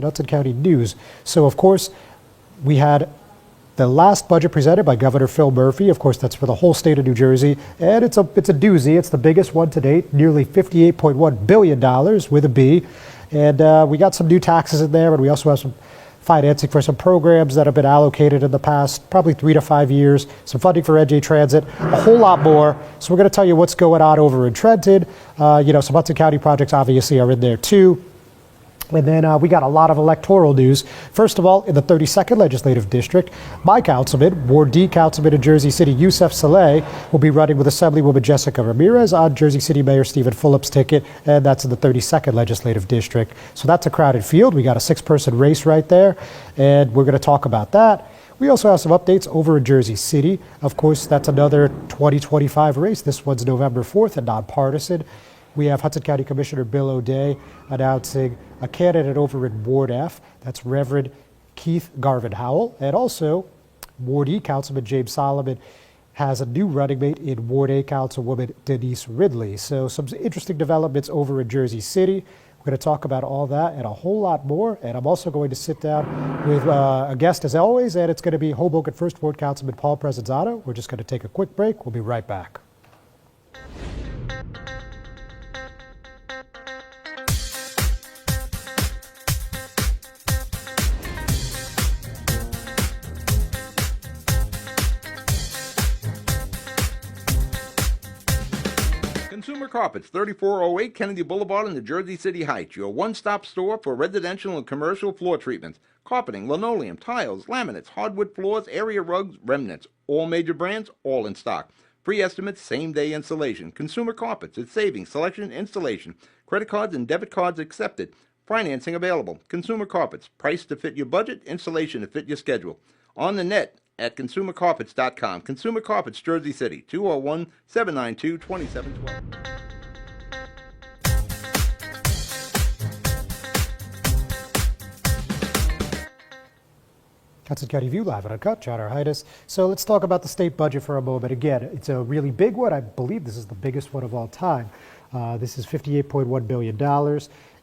Hudson County News. So, of course, we had the last budget presented by Governor Phil Murphy. Of course, that's for the whole state of New Jersey, and it's a doozy. It's the biggest one to date, nearly $58.1 billion with a B. And we got some new taxes in there, and we also have some financing for some programs that have been allocated in the past probably 3 to 5 years, some funding for NJ Transit, a whole lot more. So we're going to tell you what's going on over in Trenton. Some Hudson County projects obviously are in there too. And then we got a lot of electoral news. First of all, in the 32nd Legislative District, my councilman, Ward D Councilman in Jersey City, Yusef Saleh, will be running with Assemblywoman Jessica Ramirez on Jersey City Mayor Stephen Fulop's ticket, and that's in the 32nd Legislative District. So that's a crowded field. We got a 6-person race right there, and we're going to talk about that. We also have some updates over in Jersey City. Of course, that's another 2025 race. This one's November 4th and nonpartisan. We have Hudson County Commissioner Bill O'Day announcing a candidate over in Ward F. That's Reverend Keith Garvin Howell. And also, Ward E Councilman James Solomon has a new running mate in Ward A Councilwoman Denise Ridley. So some interesting developments over in Jersey City. We're going to talk about all that and a whole lot more. And I'm also going to sit down with a guest as always, and it's going to be Hoboken 1st Ward Councilman Paul Presinzano. We're just going to take a quick break. We'll be right back. Consumer Carpets, 3408 Kennedy Boulevard in the Jersey City Heights, your one-stop store for residential and commercial floor treatments, carpeting, linoleum, tiles, laminates, hardwood floors, area rugs, remnants, all major brands, all in stock. Free estimates, same-day installation. Consumer Carpets, it's savings, selection, installation. Credit cards and debit cards accepted. Financing available. Consumer Carpets, price to fit your budget, installation to fit your schedule. On the net at consumercarpets.com. Consumer Carpets, Jersey City, 201-792-2712. Hudson County View live at Uncut, John Arhitis. So let's talk about the state budget for a moment. Again, it's a really big one. I believe this is the biggest one of all time. This is $58.1 billion,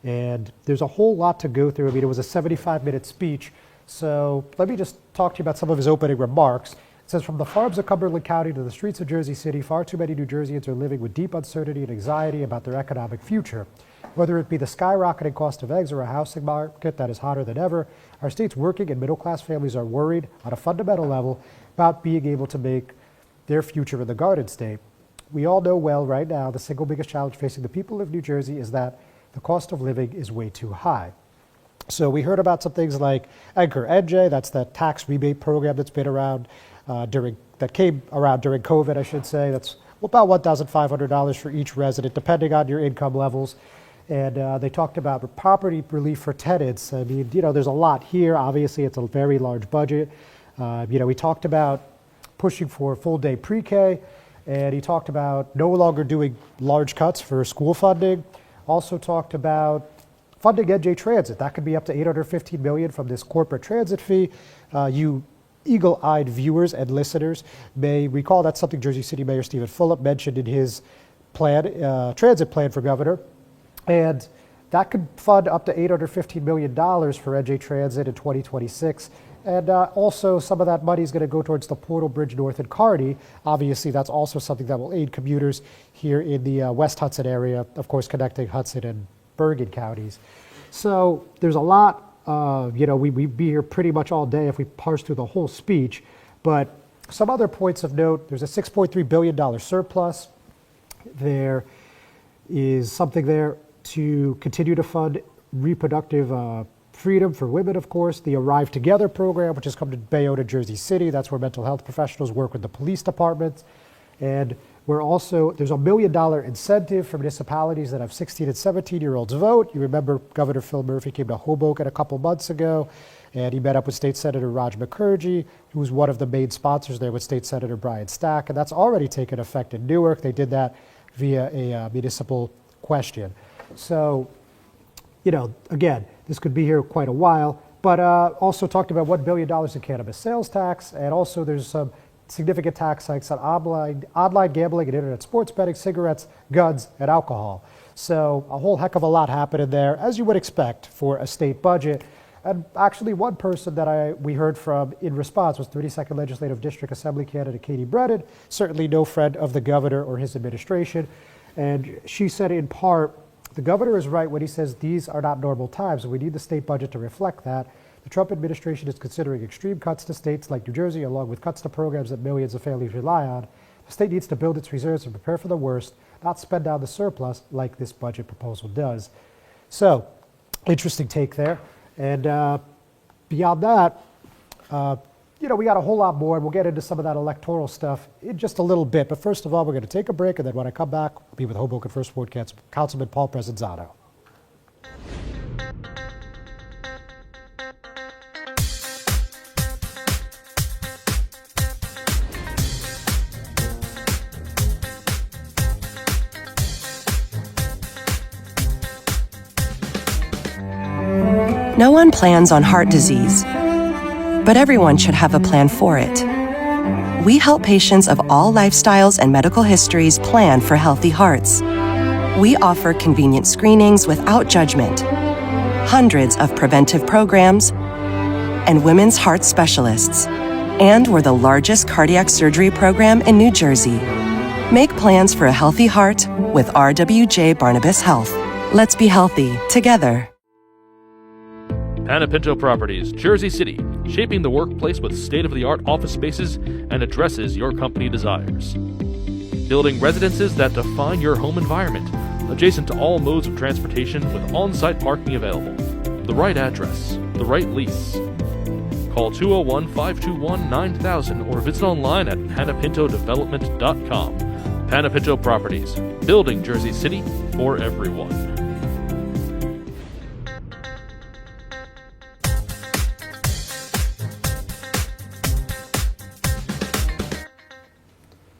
and there's a whole lot to go through. I mean, it was a 75-minute speech. So let me just talk to you about some of his opening remarks. It says, from the farms of Cumberland County to the streets of Jersey City, far too many New Jerseyans are living with deep uncertainty and anxiety about their economic future. Whether it be the skyrocketing cost of eggs or a housing market that is hotter than ever, our state's working and middle-class families are worried on a fundamental level about being able to make their future in the Garden State. We all know well right now the single biggest challenge facing the people of New Jersey is that the cost of living is way too high. So we heard about some things like Anchor NJ, that's the tax rebate program that's been around that came around during COVID, I should say. That's about $1,500 for each resident, depending on your income levels. And they talked about property relief for tenants. I mean, there's a lot here. Obviously, it's a very large budget. We talked about pushing for full-day pre-K, and he talked about no longer doing large cuts for school funding. Also talked about funding NJ Transit. That could be up to $815 million from this corporate transit fee. You eagle-eyed viewers and listeners may recall that's something Jersey City Mayor Stephen Fulop mentioned in his transit plan for governor. And that could fund up to $815 million for NJ Transit in 2026. And also some of that money is going to go towards the Portal Bridge North in Kearney. Obviously, that's also something that will aid commuters here in the West Hudson area, of course, connecting Hudson and Bergen counties. So there's a lot. We'd be here pretty much all day if we parse through the whole speech. But some other points of note, there's a $6.3 billion surplus. There is something there to continue to fund reproductive freedom for women, of course. The Arrive Together program, which has come to Bayonne, Jersey City. That's where mental health professionals work with the police departments. And there's a $1 million incentive for municipalities that have 16 and 17-year-olds vote. You remember Governor Phil Murphy came to Hoboken a couple months ago, and he met up with State Senator Raj Mukherjee, who was one of the main sponsors there with State Senator Brian Stack, and that's already taken effect in Newark. They did that via a municipal question. So, again, this could be here quite a while, but also talked about $1 billion in cannabis sales tax, and also there's some significant tax hikes on online gambling and internet sports betting, cigarettes, guns, and alcohol. So a whole heck of a lot happening there, as you would expect for a state budget. And actually, one person that we heard from in response was 32nd Legislative District Assembly candidate Katie Brennan, certainly no friend of the governor or his administration. And she said in part, the governor is right when he says these are not normal times, and we need the state budget to reflect that. The Trump administration is considering extreme cuts to states like New Jersey, along with cuts to programs that millions of families rely on. The state needs to build its reserves and prepare for the worst, not spend down the surplus like this budget proposal does. So, interesting take there. And beyond that, we got a whole lot more, and we'll get into some of that electoral stuff in just a little bit. But first of all, we're going to take a break, and then when I come back, we'll be with Hoboken First Ward Councilman Paul Presinzano. No one plans on heart disease, but everyone should have a plan for it. We help patients of all lifestyles and medical histories plan for healthy hearts. We offer convenient screenings without judgment, hundreds of preventive programs, and women's heart specialists. And we're the largest cardiac surgery program in New Jersey. Make plans for a healthy heart with RWJ Barnabas Health. Let's be healthy together. Panepinto Properties, Jersey City, shaping the workplace with state-of-the-art office spaces and addresses your company desires. Building residences that define your home environment, adjacent to all modes of transportation with on-site parking available. The right address, the right lease. Call 201-521-9000 or visit online at panepintodevelopment.com. Panepinto Properties, building Jersey City for everyone.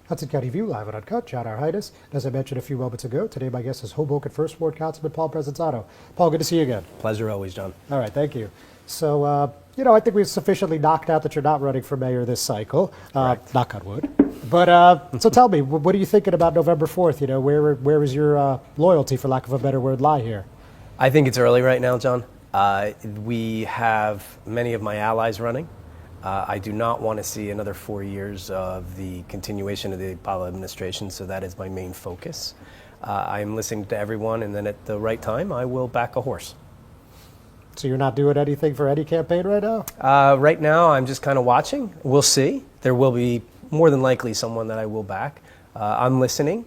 Hudson County View live on Uncut. John Arhitis. As I mentioned a few moments ago, today my guest is Hoboken First Ward Councilman Paul Presinzano. Paul, good to see you again. Pleasure always, John. All right, thank you. So, I think we've sufficiently knocked out that you're not running for mayor this cycle. Knock on wood. But so tell me, what are you thinking about November 4th? Where is your loyalty, for lack of a better word, lie here? I think it's early right now, John. We have many of my allies running. I do not want to see another 4 years of the continuation of the Apollo administration, so that is my main focus. I am listening to everyone, and then at the right time, I will back a horse. So you're not doing anything for any campaign right now? Right now, I'm just kind of watching. We'll see. There will be more than likely someone that I will back. I'm listening.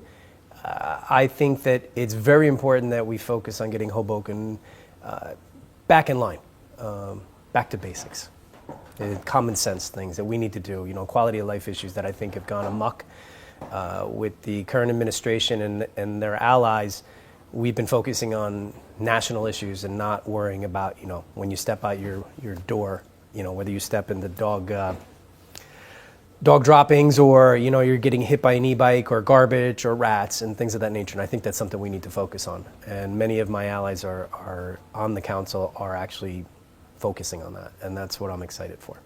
I think that it's very important that we focus on getting Hoboken back in line, back to basics. Common sense things that we need to do, quality of life issues that I think have gone amok with the current administration and their allies. We've been focusing on national issues and not worrying about, when you step out your door, whether you step in the dog droppings or, you're getting hit by an e-bike or garbage or rats and things of that nature. And I think that's something we need to focus on. And many of my allies are on the council are actually focusing on that, and that's what I'm excited for.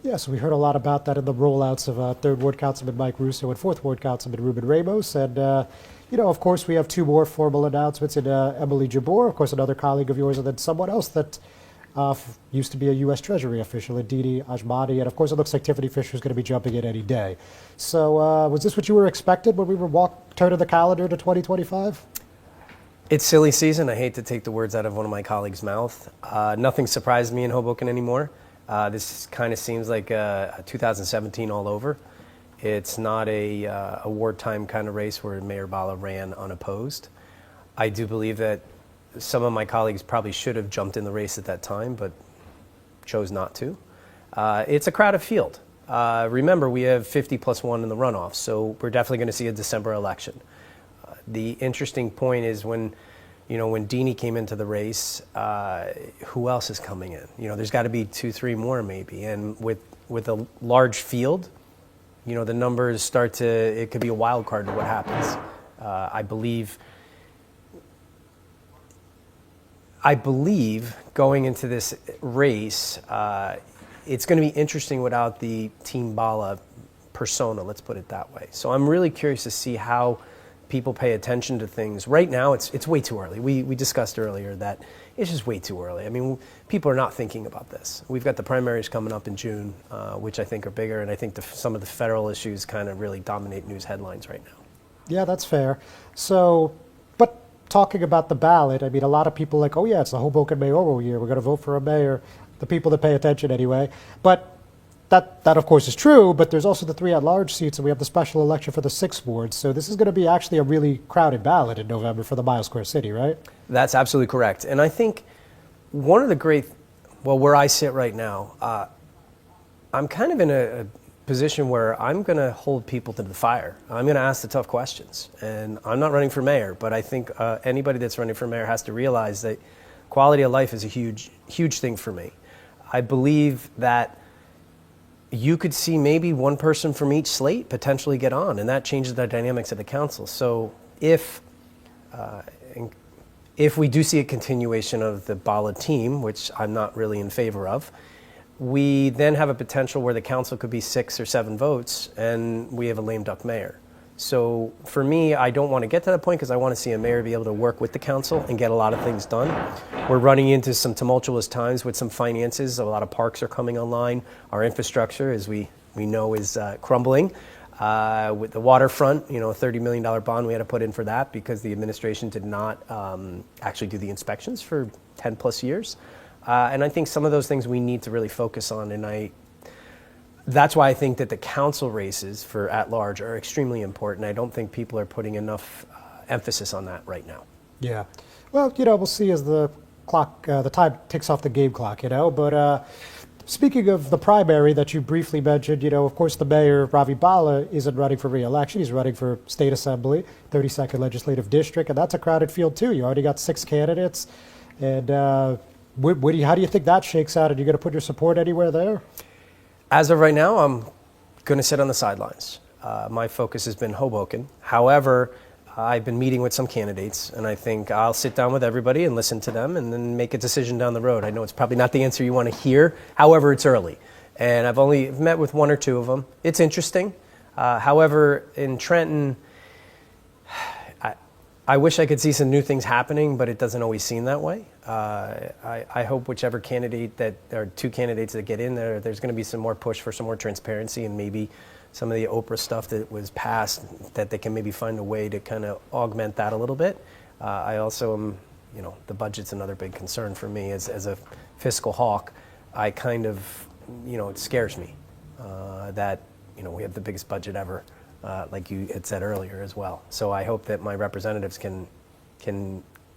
Yes, we heard a lot about that in the rollouts of 3rd Ward Councilman Mike Russo and 4th Ward Councilman Ruben Ramos. And, of course, we have two more formal announcements in Emily Jabor, of course, another colleague of yours, and then someone else that used to be a U.S. Treasury official, Aditi Ajmani. And, of course, it looks like Tiffany Fisher is going to be jumping in any day. So was this what you were expected when we were turning the calendar to 2025? It's silly season. I hate to take the words out of one of my colleagues' mouth. Nothing surprised me in Hoboken anymore. This kind of seems like a 2017 all over. It's not a wartime kind of race where Mayor Bala ran unopposed. I do believe that some of my colleagues probably should have jumped in the race at that time, but chose not to. It's a crowded field. Remember, we have 50 plus 1 in the runoff, so we're definitely going to see a December election. The interesting point is when Deanie came into the race, who else is coming in? There's got to be 2-3 more maybe. And with a large field, the numbers it could be a wild card to what happens. I believe going into this race, it's going to be interesting without the Team Bala persona, let's put it that way. So I'm really curious to see how people pay attention to things. Right now, it's way too early. We discussed earlier that it's just way too early. I mean, people are not thinking about this. We've got the primaries coming up in June, which I think are bigger, and I think some of the federal issues kind of really dominate news headlines right now. Yeah, that's fair. So, but talking about the ballot, I mean, a lot of people are like, oh yeah, it's the Hoboken mayoral year. We're going to vote for a mayor. The people that pay attention anyway. But that of course is true, but there's also the 3 at-large seats, and we have the special election for the 6 wards. So this is going to be actually a really crowded ballot in November for the Mile Square City, right? That's absolutely correct. And I think one of the where I sit right now, I'm kind of in a position where I'm going to hold people to the fire. I'm going to ask the tough questions. And I'm not running for mayor, but I think anybody that's running for mayor has to realize that quality of life is a huge, huge thing for me. I believe that you could see maybe one person from each slate potentially get on, and that changes the dynamics of the council. So if we do see a continuation of the Bala team, which I'm not really in favor of, we then have a potential where the council could be 6 or 7 votes, and we have a lame duck mayor. So for me, I don't want to get to that point because I want to see a mayor be able to work with the council and get a lot of things done. We're running into some tumultuous times with some finances. A lot of parks are coming online. Our infrastructure, as we know, is crumbling. With the waterfront, a $30 million bond we had to put in for that because the administration did not actually do the inspections for 10 plus years. And I think some of those things we need to really focus on, and that's why I think that the council races for at-large are extremely important. I don't think people are putting enough emphasis on that right now. Yeah. Well, we'll see as the time ticks off the game clock, But speaking of the primary that you briefly mentioned, of course, the mayor, Ravi Bala, isn't running for re-election. He's running for State Assembly, 32nd Legislative District, and that's a crowded field, too. You already got 6 candidates. And how do you think that shakes out? Are you going to put your support anywhere there? As of right now, I'm going to sit on the sidelines. My focus has been Hoboken. However, I've been meeting with some candidates, and I think I'll sit down with everybody and listen to them and then make a decision down the road. I know it's probably not the answer you want to hear. However, it's early. And I've only met with 1 or 2 of them. It's interesting. However, in Trenton, I wish I could see some new things happening, but it doesn't always seem that way. I hope whichever candidate or 2 candidates that get in there, there's going to be some more push for some more transparency and maybe some of the Oprah stuff that was passed, that they can maybe find a way to kind of augment that a little bit. I also am, the budget's another big concern for me as a fiscal hawk. I kind of, it scares me that, we have the biggest budget ever. Like you had said earlier as well. So I hope that my representatives can,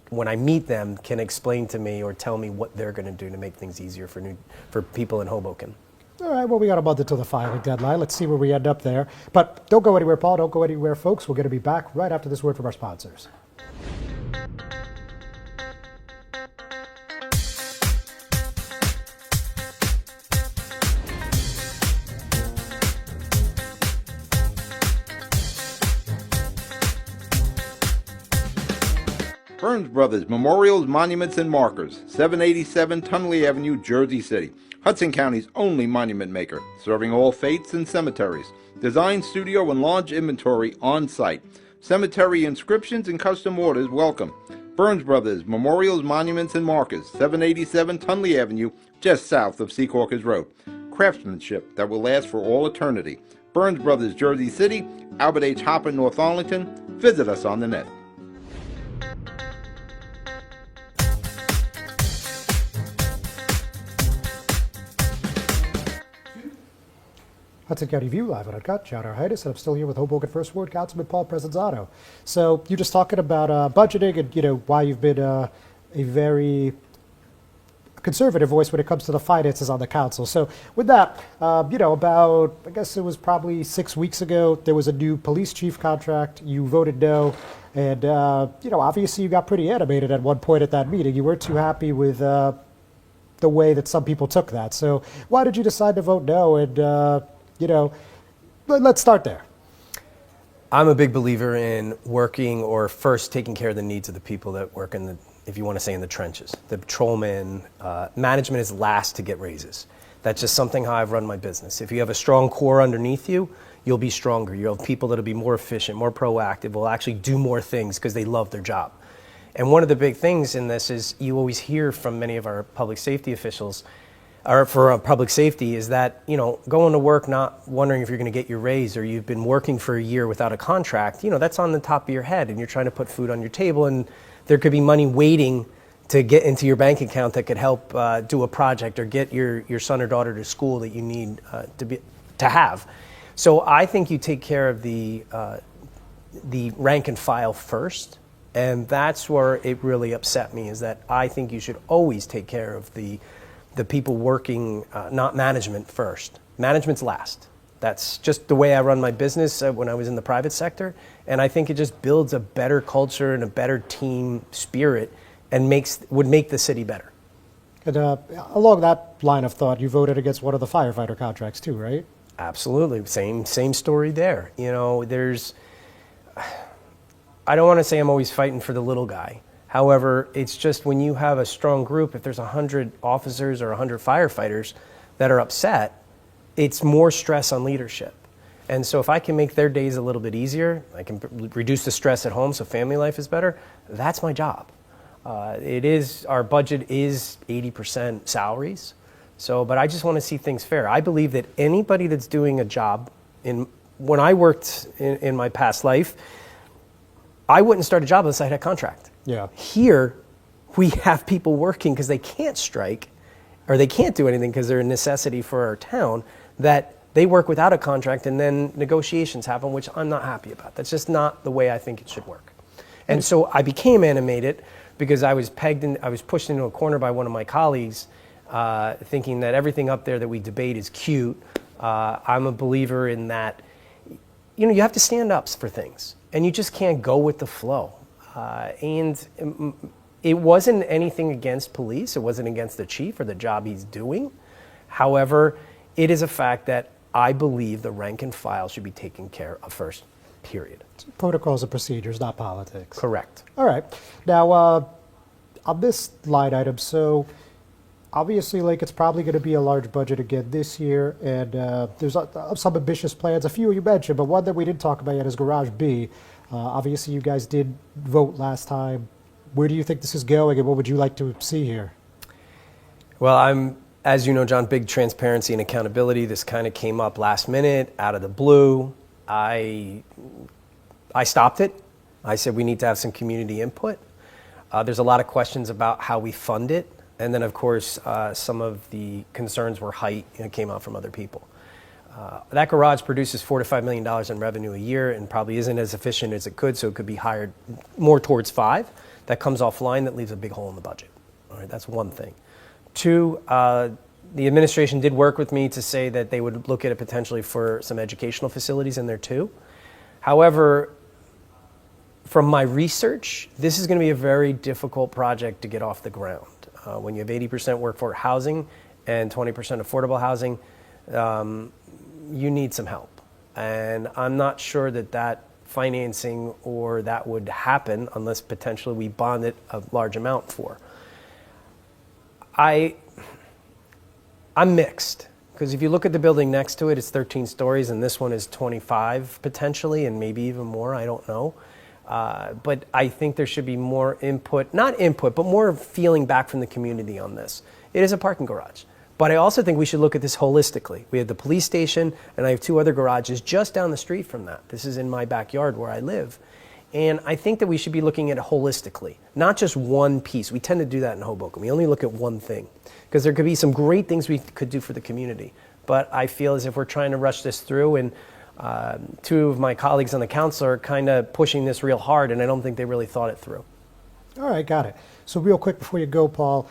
when I meet them, can explain to me or tell me what they're going to do to make things easier for people in Hoboken. All right, well, we got a month until the filing deadline. Let's see where we end up there. But don't go anywhere, Paul. Don't go anywhere, folks. We're going to be back right after this word from our sponsors. Burns Brothers Memorials, Monuments, and Markers, 787 Tunley Avenue, Jersey City. Hudson County's only monument maker, serving all faiths and cemeteries. Design, studio, and large inventory on site. Cemetery inscriptions and custom orders welcome. Burns Brothers Memorials, Monuments, and Markers, 787 Tunley Avenue, just south of Secaucus Road. Craftsmanship that will last for all eternity. Burns Brothers, Jersey City, Albert H. Hopper, North Arlington. Visit us on the net. Hudson County View live on Uncut. John Arhitis, and I'm still here with Hoboken First Ward Councilman Paul Presinzano. So you're just talking about budgeting and why you've been a very conservative voice when it comes to the finances on the council. So with that, about I guess it was probably 6 weeks ago, there was a new police chief contract. You voted no, and obviously you got pretty animated at one point at that meeting. You weren't too happy with the way that some people took that. So why did you decide to vote no? And let's start there. I'm a big believer in working or first taking care of the needs of the people that work in if you want to say in the trenches. The patrolmen, management is last to get raises. That's just something how I've run my business. If you have a strong core underneath you, you'll be stronger. You'll have people that'll be more efficient, more proactive, will actually do more things because they love their job. And one of the big things in this is you always hear from many of our public safety officials, or for public safety, is that, going to work not wondering if you're going to get your raise, or you've been working for a year without a contract, that's on the top of your head, and you're trying to put food on your table, and there could be money waiting to get into your bank account that could help do a project or get your son or daughter to school that you need to have. So I think you take care of the rank and file first, and that's where it really upset me, is that I think you should always take care of the people working, not management first. Management's last. That's just the way I run my business when I was in the private sector, and I think it just builds a better culture and a better team spirit, and would make the city better. And along that line of thought, you voted against one of the firefighter contracts too, right? Absolutely, same story there. I don't want to say I'm always fighting for the little guy. However, it's just when you have a strong group, if there's 100 officers or 100 firefighters that are upset, it's more stress on leadership. And so if I can make their days a little bit easier, I can reduce the stress at home so family life is better, that's my job. Our budget is 80% salaries. But I just want to see things fair. I believe that anybody that's doing a job, when I worked in my past life, I wouldn't start a job unless I had a contract. Yeah. Here, we have people working because they can't strike, or they can't do anything because they're a necessity for our town, that they work without a contract, and then negotiations happen, which I'm not happy about. That's just not the way I think it should work. And so I became animated because I was pushed into a corner by one of my colleagues, thinking that everything up there that we debate is cute. I'm a believer in that, you have to stand up for things, and you just can't go with the flow. And it wasn't anything against police. It wasn't against the chief or the job he's doing. However, it is a fact that I believe the rank and file should be taken care of first, period. Protocols and procedures, not politics. Correct. All right. Now, on this line item, so obviously, it's probably going to be a large budget again this year, and there's some ambitious plans. A few you mentioned, but one that we didn't talk about yet is Garage B. Obviously, you guys did vote last time. Where do you think this is going, and what would you like to see here? Well, I'm, as you know, John, big transparency and accountability. This kind of came up last minute, out of the blue. I stopped it. I said we need to have some community input. There's a lot of questions about how we fund it. And then, of course, some of the concerns were height, came out from other people. That garage produces $4 to $5 million in revenue a year and probably isn't as efficient as it could, so it could be hired more towards 5. That comes offline, that leaves a big hole in the budget. All right, that's one thing. 2, the administration did work with me to say that they would look at it potentially for some educational facilities in there too. However, from my research, this is going to be a very difficult project to get off the ground. When you have 80% workforce housing and 20% affordable housing, you need some help. And I'm not sure that financing or that would happen unless potentially we bond it a large amount for. I'm mixed, because if you look at the building next to it, it's 13 stories, and this one is 25 potentially, and maybe even more, I don't know. But I think there should be more input, not input, but more feeling back from the community on this. It is a parking garage. But I also think we should look at this holistically. We have the police station, and I have 2 other garages just down the street from that. This is in my backyard where I live. And I think that we should be looking at it holistically, not just one piece. We tend to do that in Hoboken. We only look at one thing, because there could be some great things we could do for the community. But I feel as if we're trying to rush this through, and 2 of my colleagues on the council are kind of pushing this real hard, and I don't think they really thought it through. All right, got it. So real quick before you go, Paul,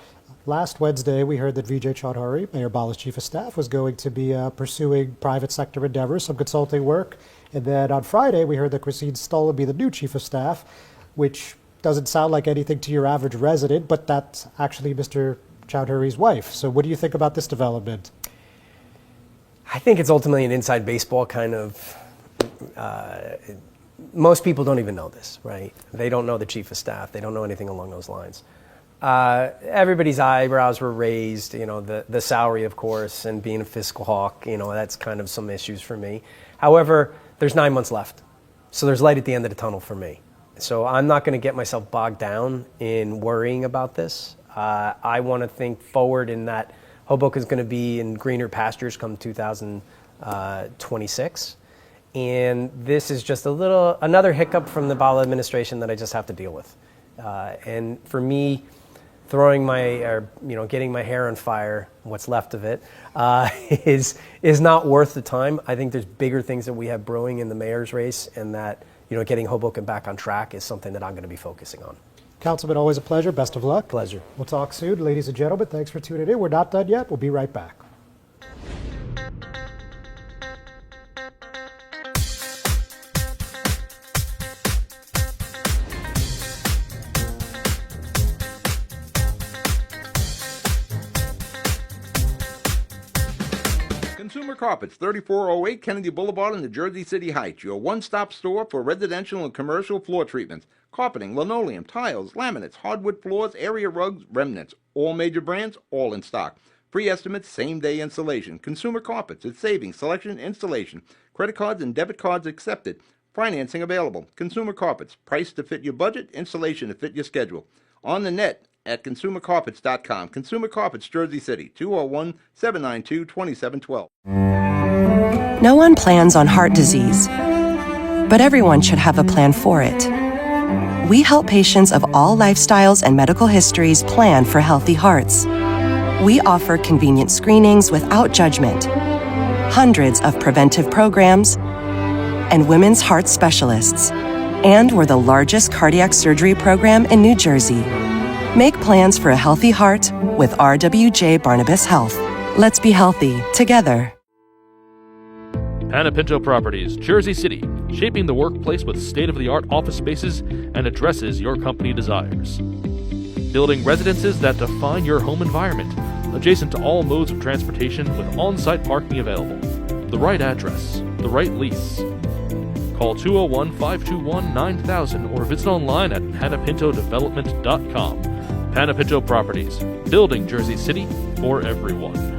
last Wednesday we heard that Vijay Chaudhary, Mayor Bala's chief of staff, was going to be pursuing private sector endeavors, some consulting work. And then on Friday we heard that Christine Stoll would be the new chief of staff, which doesn't sound like anything to your average resident, but that's actually Mr. Chaudhary's wife. So what do you think about this development? I think it's ultimately an inside baseball kind of, most people don't even know this, right? They don't know the chief of staff. They don't know anything along those lines. Everybody's eyebrows were raised, the salary, of course, and being a fiscal hawk, that's kind of some issues for me. However, there's 9 months left. So there's light at the end of the tunnel for me. So I'm not going to get myself bogged down in worrying about this. I want to think forward in that Hoboken is going to be in greener pastures come 2026. And this is just another hiccup from the Bala administration that I just have to deal with. And for me, getting my hair on fire, what's left of it, is not worth the time. I think there's bigger things that we have brewing in the mayor's race, and that getting Hoboken back on track is something that I'm going to be focusing on. Councilman, always a pleasure. Best of luck. Pleasure. We'll talk soon. Ladies and gentlemen, thanks for tuning in. We're not done yet. We'll be right back. Consumer Carpets, 3408 Kennedy Boulevard in the Jersey City Heights, your one-stop store for residential and commercial floor treatments, carpeting, linoleum, tiles, laminates, hardwood floors, area rugs, remnants. All major brands, all in stock. Free estimates, same-day installation. Consumer Carpets, it's savings, selection, installation. Credit cards and debit cards accepted. Financing available. Consumer Carpets, price to fit your budget, installation to fit your schedule. On the net at consumercarpets.com. Consumer Carpets, Jersey City, 201-792-2712. No one plans on heart disease, but everyone should have a plan for it. We help patients of all lifestyles and medical histories plan for healthy hearts. We offer convenient screenings without judgment, hundreds of preventive programs, and women's heart specialists. And we're the largest cardiac surgery program in New Jersey. Make plans for a healthy heart with RWJ Barnabas Health. Let's be healthy together. Panapinto Properties, Jersey City, shaping the workplace with state-of-the-art office spaces and addresses your company desires. Building residences that define your home environment, adjacent to all modes of transportation with on-site parking available. The right address, the right lease. Call 201-521-9000 or visit online at panapintodevelopment.com. Panapinto Properties, building Jersey City for everyone.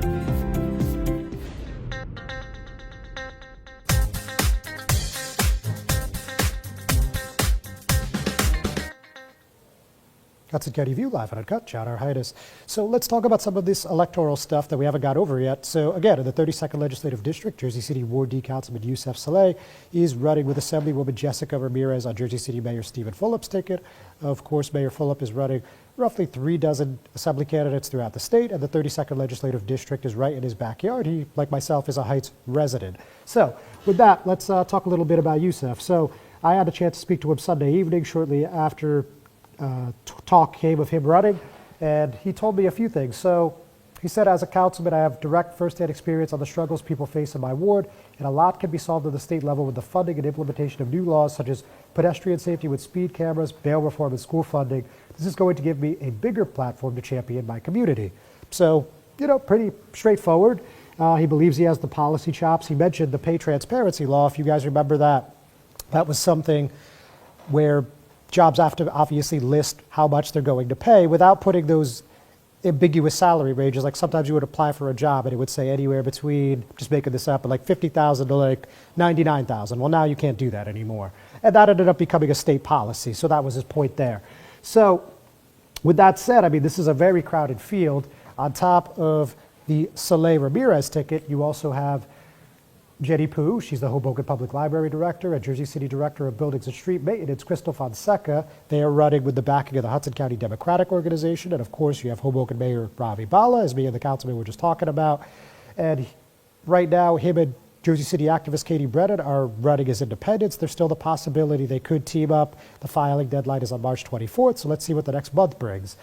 Hudson County View live on Uncut, John Arhitis. So let's talk about some of this electoral stuff that we haven't got over yet. So again, in the 32nd Legislative District, Jersey City Ward D Councilman Yusef Saleh is running with Assemblywoman Jessica Ramirez on Jersey City Mayor Stephen Fulop's ticket. Of course, Mayor Fulop is running roughly 3 dozen assembly candidates throughout the state, and the 32nd Legislative District is right in his backyard. He, like myself, is a Heights resident. So with that, let's talk a little bit about Yusef. So I had a chance to speak to him Sunday evening shortly after talk came of him running, and he told me a few things. So he said, as a councilman, I have direct firsthand experience on the struggles people face in my ward, and a lot can be solved at the state level with the funding and implementation of new laws such as pedestrian safety with speed cameras, bail reform, and school funding. This is going to give me a bigger platform to champion my community. So, pretty straightforward. He believes he has the policy chops. He mentioned the pay transparency law. If you guys remember that, that was something where jobs have to obviously list how much they're going to pay without putting those ambiguous salary ranges. Like sometimes you would apply for a job and it would say anywhere between, just making this up, but like 50,000 to like 99,000. Well, now you can't do that anymore. And that ended up becoming a state policy. So that was his point there. So with that said, I mean, this is a very crowded field. On top of the Saleh Ramirez ticket, you also have Jenny Pooh, she's the Hoboken Public Library Director and Jersey City Director of Buildings and Street Maintenance, Crystal Fonseca. They are running with the backing of the Hudson County Democratic Organization. And of course, you have Hoboken Mayor Ravi Bala, as me and the councilman were just talking about. And right now, him and Jersey City activist Katie Brennan are running as independents. There's still the possibility they could team up. The filing deadline is on March 24th, so let's see what the next month brings.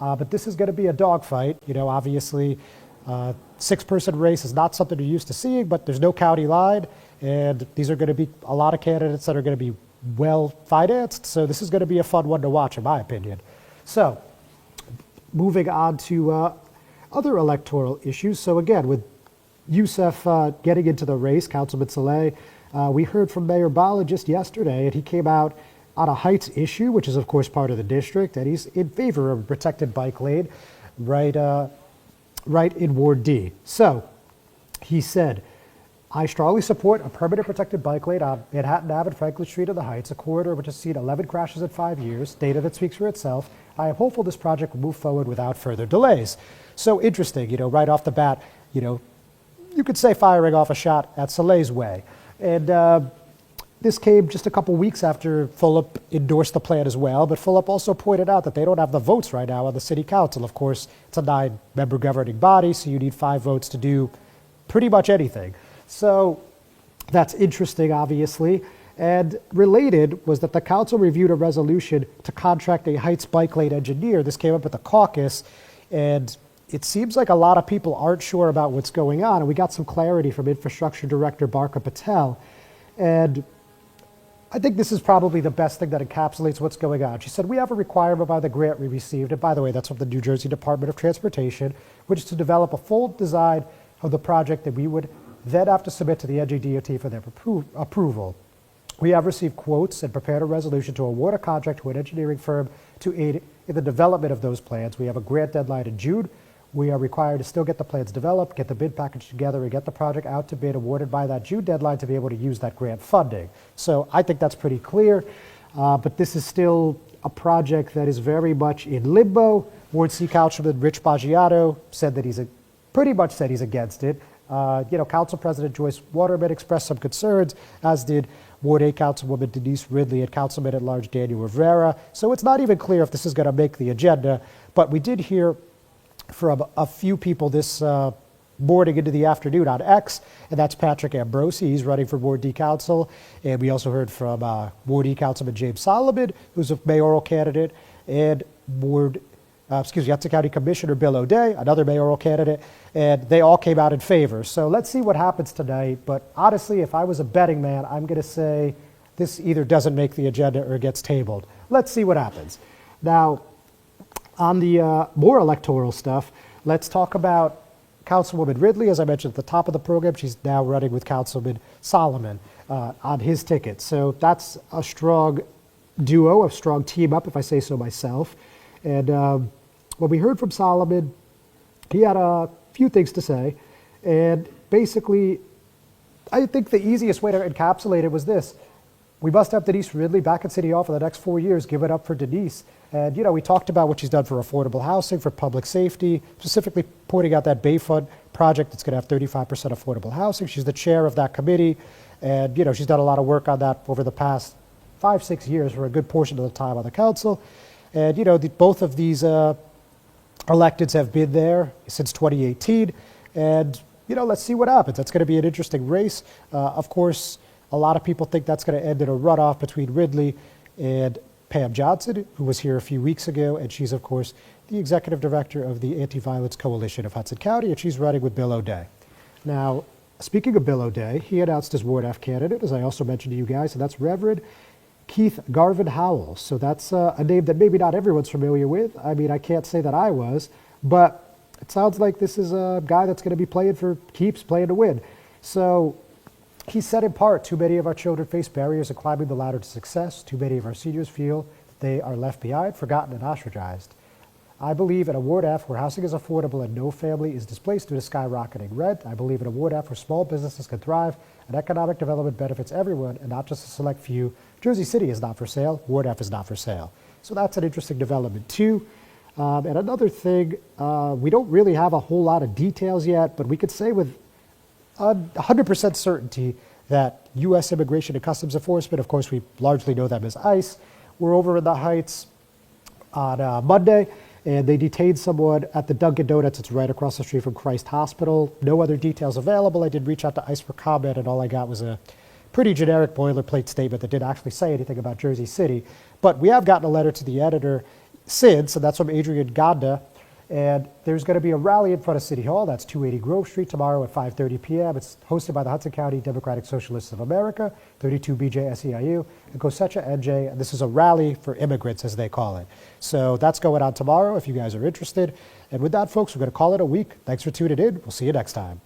But this is going to be a dogfight. Obviously, 6-person race is not something you're used to seeing, but there's no county line, and these are going to be a lot of candidates that are going to be well financed. So this is going to be a fun one to watch, in my opinion. So moving on to other electoral issues. So again, with Yusef getting into the race, Councilman Saleh, we heard from Mayor Bala just yesterday, and he came out on a Heights issue, which is of course part of the district, and he's in favor of a protected bike lane right in Ward D. So he said, I strongly support a permanent protected bike lane on Manhattan Ave and Franklin Street in the Heights, a corridor which has seen 11 crashes in 5 years, data that speaks for itself. I am hopeful this project will move forward without further delays. So interesting, right off the bat, you could say firing off a shot at Soleil's way. And this came just a couple weeks after Fulop endorsed the plan as well, but Fulop also pointed out that they don't have the votes right now on the city council. Of course, it's a 9-member governing body, so you need 5 votes to do pretty much anything. So that's interesting, obviously. And related was that the council reviewed a resolution to contract a Heights bike lane engineer. This came up at the caucus, and it seems like a lot of people aren't sure about what's going on. And we got some clarity from Infrastructure Director Barka Patel. And I think this is probably the best thing that encapsulates what's going on. She said, we have a requirement by the grant we received, and by the way, that's from the New Jersey Department of Transportation, which is to develop a full design of the project that we would then have to submit to the NJDOT for their approval. We have received quotes and prepared a resolution to award a contract to an engineering firm to aid in the development of those plans. We have a grant deadline in June. We are required to still get the plans developed, get the bid package together, and get the project out to bid awarded by that June deadline to be able to use that grant funding. So I think that's pretty clear, but this is still a project that is very much in limbo. Ward C. Councilman Rich Baggiato said that pretty much said he's against it. Council President Joyce Waterman expressed some concerns, as did Ward A Councilwoman Denise Ridley and Councilman at Large Daniel Rivera. So it's not even clear if this is going to make the agenda, but we did hear from a few people this morning into the afternoon on X, and that's Patrick Ambrosi. He's running for Ward D Council. And we also heard from Ward E Councilman James Solomon, who's a mayoral candidate, and Hudson County Commissioner Bill O'Day, another mayoral candidate, and they all came out in favor. So let's see what happens tonight. But honestly, if I was a betting man, I'm going to say this either doesn't make the agenda or gets tabled. Let's see what happens. Now, on the more electoral stuff, let's talk about Councilwoman Ridley. As I mentioned at the top of the program, she's now running with Councilman Solomon on his ticket. So that's a strong duo, a strong team up, if I say so myself. And when we heard from Solomon, he had a few things to say. And basically, I think the easiest way to encapsulate it was this. We must have Denise Ridley back at City Hall for the next 4 years. Give it up for Denise. And, we talked about what she's done for affordable housing, for public safety, specifically pointing out that Bayfront project that's going to have 35% affordable housing. She's the chair of that committee. And, she's done a lot of work on that over the past 5-6 years for a good portion of the time on the council. And, both of these electeds have been there since 2018. And, let's see what happens. That's going to be an interesting race. Of course, a lot of people think that's going to end in a runoff between Ridley and Pam Johnson, who was here a few weeks ago. And she's, of course, the executive director of the Anti-Violence Coalition of Hudson County. And she's running with Bill O'Day. Now, speaking of Bill O'Day, he announced his Ward F candidate, as I also mentioned to you guys, and that's Reverend Keith Garvin Howell. So that's a name that maybe not everyone's familiar with. I mean, I can't say that I was, but it sounds like this is a guy that's going to be playing for keeps, playing to win. So he said in part, too many of our children face barriers in climbing the ladder to success. Too many of our seniors feel that they are left behind, forgotten, and ostracized. I believe in a Ward F where housing is affordable and no family is displaced due to skyrocketing rent. I believe in a Ward F where small businesses can thrive and economic development benefits everyone and not just a select few. Jersey City is not for sale. Ward F is not for sale. So that's an interesting development too. And another thing, we don't really have a whole lot of details yet, but we could say with 100% certainty that U.S. Immigration and Customs Enforcement, of course, we largely know them as ICE, were over in the Heights on Monday, and they detained someone at the Dunkin' Donuts. It's right across the street from Christ Hospital. No other details available. I did reach out to ICE for comment, and all I got was a pretty generic boilerplate statement that didn't actually say anything about Jersey City. But we have gotten a letter to the editor since, and that's from Adrian Gonda. And there's going to be a rally in front of City Hall. That's 280 Grove Street tomorrow at 5:30 p.m. It's hosted by the Hudson County Democratic Socialists of America, 32 BJ SEIU, and Cosecha NJ. And this is a rally for immigrants, as they call it. So that's going on tomorrow if you guys are interested. And with that, folks, we're going to call it a week. Thanks for tuning in. We'll see you next time.